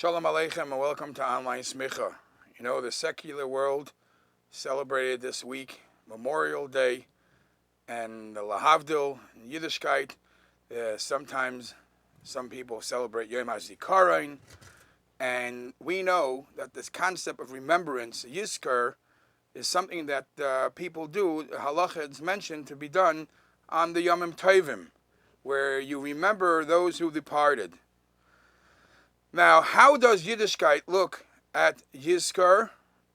Shalom Aleichem and welcome to Online Smicha. You know, the secular world celebrated this week Memorial Day and the Lahavdil in Yiddishkeit. Sometimes some people celebrate Yom HaZikaron, and we know that this concept of remembrance, Yizkar, is something that people do. Halacha is mentioned to be done on the Yomim Tovim, where you remember those who departed. Now, how does Yiddishkeit look at Yizkar?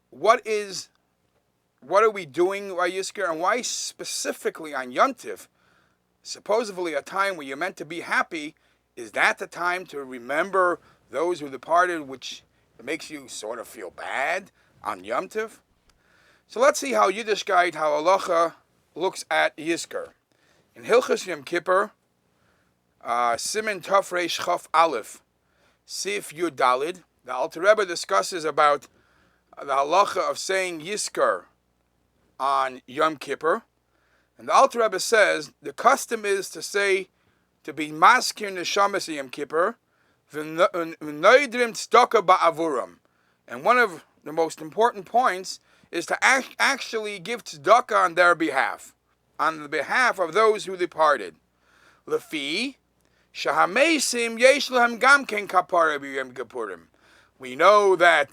What are we doing by Yizkar, and why specifically on Yom Tov, supposedly a time where you're meant to be happy? Is that the time to remember those who departed, which makes you sort of feel bad on Yom Tov? So let's see how Yiddishkeit, how halacha looks at Yizkar. In Hilchos Yom Kippur, Siman Tov Reish Chaf Aleph, Sif Yud Dalid, the Alter Rebbe discusses about the halacha of saying Yizkar on Yom Kippur. And the Alter Rebbe says the custom is to be maskir neshamas Yom Kippur, v'noidrim tzedakah ba'avuram. And one of the most important points is to actually give tzedakah on their behalf, on the behalf of those who departed. Lefi, shahamesim yesh lahem gam ken kapara b'yom kippurim. We know that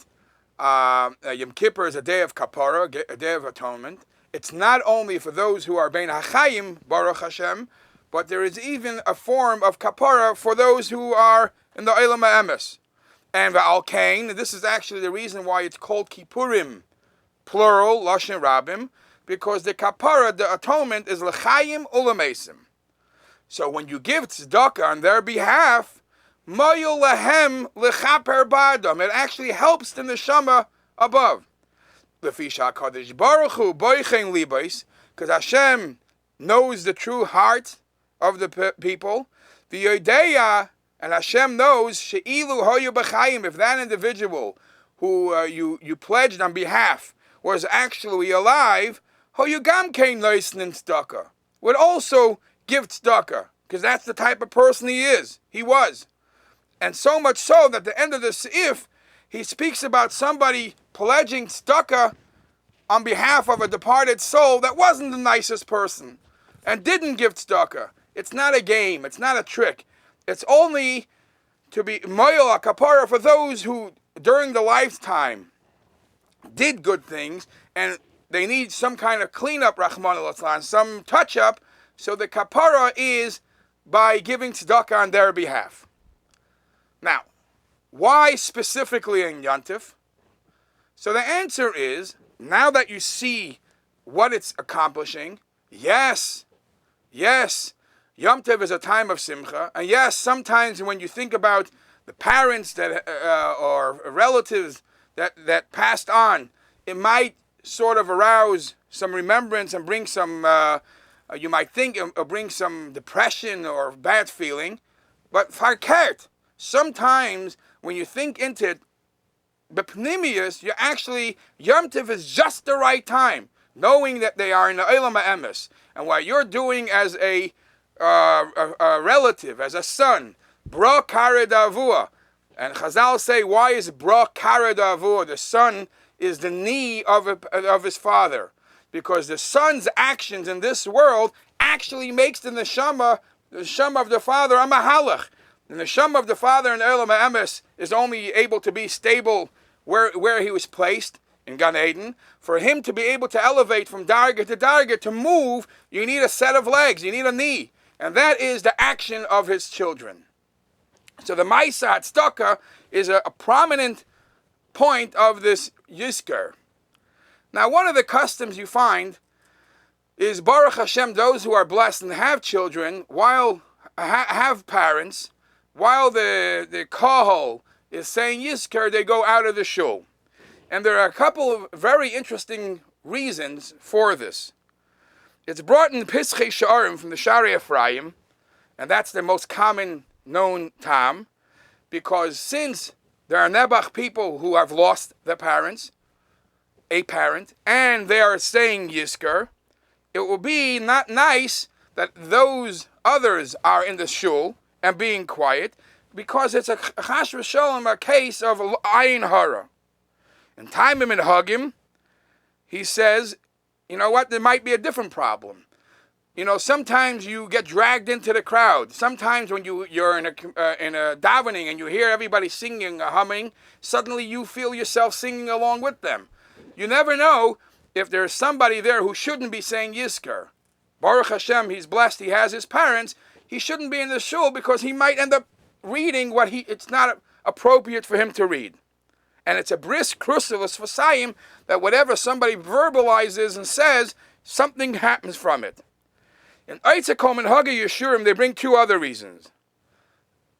Yom Kippur is a day of kapara, a day of atonement. It's not only for those who are bein hachayim, Baruch Hashem, but there is even a form of kapara for those who are in the Olam HaEmes. And v'al kain, this is actually the reason why it's called Kippurim, plural, Lashon Rabim, because the kapara, the atonement, is l'chayim u'lemesim. So when you give tzedakah on their behalf, Mayul lahem lechaper ba'adam, it actually helps the neshama above. Lefisha Kadosh Baruch Hu boichen libos, because Hashem knows the true heart of the people. The Yodeya, and Hashem knows she'ilu hoyu b'chayim, if that individual who you pledged on behalf was actually alive, hoyu gam kein loisnin tzedakah, would also give tzedakah, because that's the type of person he was. And so much so that at the end of the seif, he speaks about somebody pledging tzedakah on behalf of a departed soul that wasn't the nicest person and didn't give tzedakah. It's not a game. It's not a trick. It's only to be moyel kapara for those who, during the lifetime, did good things and they need some kind of cleanup, Rahman al-Aslan, some touch-up. So the kapara is by giving tzedakah on their behalf. Now, why specifically in Yom Tov? So the answer is, now that you see what it's accomplishing, yes, Yom Tov is a time of simcha, and yes, sometimes when you think about the parents that or relatives that passed on, it might sort of arouse some remembrance and bring some, you might think, bring some depression or bad feeling, but farkert. Sometimes when you think into it, b'pnimius, you actually, Yom Tov is just the right time, knowing that they are in the Olam HaEmes. And what you're doing as a relative, as a son, bra kared avua. And Chazal say, why is bra kared avua? The son is the knee of his father. Because the son's actions in this world actually makes the neshama of the father, a mahalach. And the neshama of the father in Olam HaEmes is only able to be stable where he was placed, in Gan Eden. For him to be able to elevate from darga to darga, to move, you need a set of legs, you need a knee. And that is the action of his children. So the Maisa Tzedakah is a prominent point of this Yizkar. Now, one of the customs you find is Baruch Hashem, those who are blessed and have children, while have parents, while the kahal is saying Yizkar, they go out of the shul. And there are a couple of very interesting reasons for this. It's brought in Pischei Sha'arim from the Shari Ephraim, and that's the most common known tam, because since there are Nebuch people who have lost their parents, a parent, and they are saying Yizkar, it will be not nice that those others are in the shul and being quiet, because it's a chas v'sholem, a case of ayin hara. In time and hagim, he says, you know what, there might be a different problem. You know, sometimes you get dragged into the crowd. Sometimes when you're in a davening and you hear everybody singing or humming, suddenly you feel yourself singing along with them. You never know if there's somebody there who shouldn't be saying Yizkar. Baruch Hashem, he's blessed, he has his parents. He shouldn't be in the shul because he might end up reading what it's not appropriate for him to read. And it's a brisk crucilis for Sayim that whatever somebody verbalizes and says, something happens from it. In Eitzakom and Haga Yeshurim, they bring two other reasons.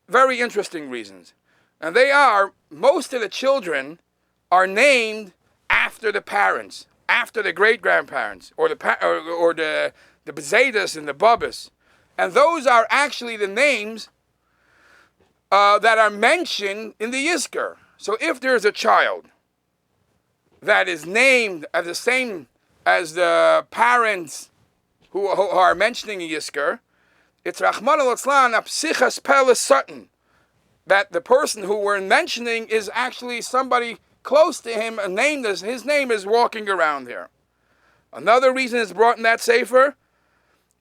Very interesting reasons. And they are, most of the children are named after the parents, after the great-grandparents, or the Bezedas and the Babas. And those are actually the names that are mentioned in the Yizkar. So if there's a child that is named as the same as the parents who are mentioning Yizkar, it's Rahman al-Atzlan, a psichas pelis sutton, that the person who we're mentioning is actually somebody close to him, a name, his name is walking around here. Another reason it's brought in that sefer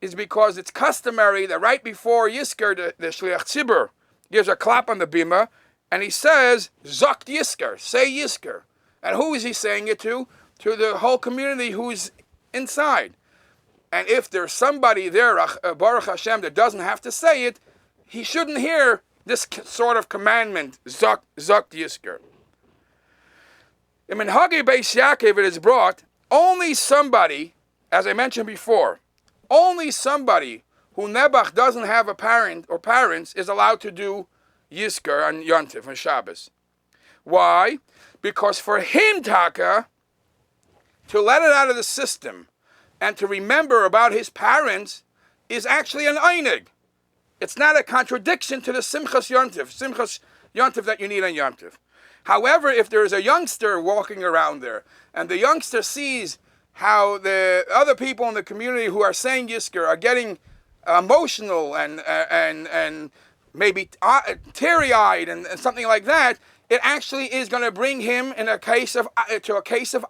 is because it's customary that right before Yizkar, the Shliach Tzibur gives a clap on the bima, and he says, Zakt Yizkar, say Yizkar. And who is he saying it to? To the whole community who's inside. And if there's somebody there, Baruch Hashem, that doesn't have to say it, he shouldn't hear this sort of commandment, Zakt Yizkar. In Minhagei Beis Yaakov it is brought, only somebody, as I mentioned before, only somebody who Nebuch doesn't have a parent or parents is allowed to do Yizkar on Yontif, on Shabbos. Why? Because for him, Taka, to let it out of the system and to remember about his parents is actually an einig. It's not a contradiction to the Simchas Yontif that you need on Yontif. However, if there is a youngster walking around there, and the youngster sees how the other people in the community who are saying Yizkar are getting emotional and maybe teary-eyed and something like that, it actually is going to bring him to a case of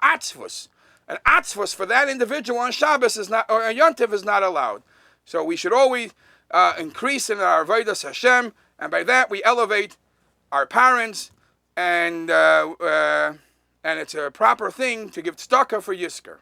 atzvus. An atzvus for that individual on Shabbos is not, or on Yontif is not allowed. So we should always increase in our avodas Hashem, and by that we elevate our parents, and it's a proper thing to give tzedakah for Yizkar.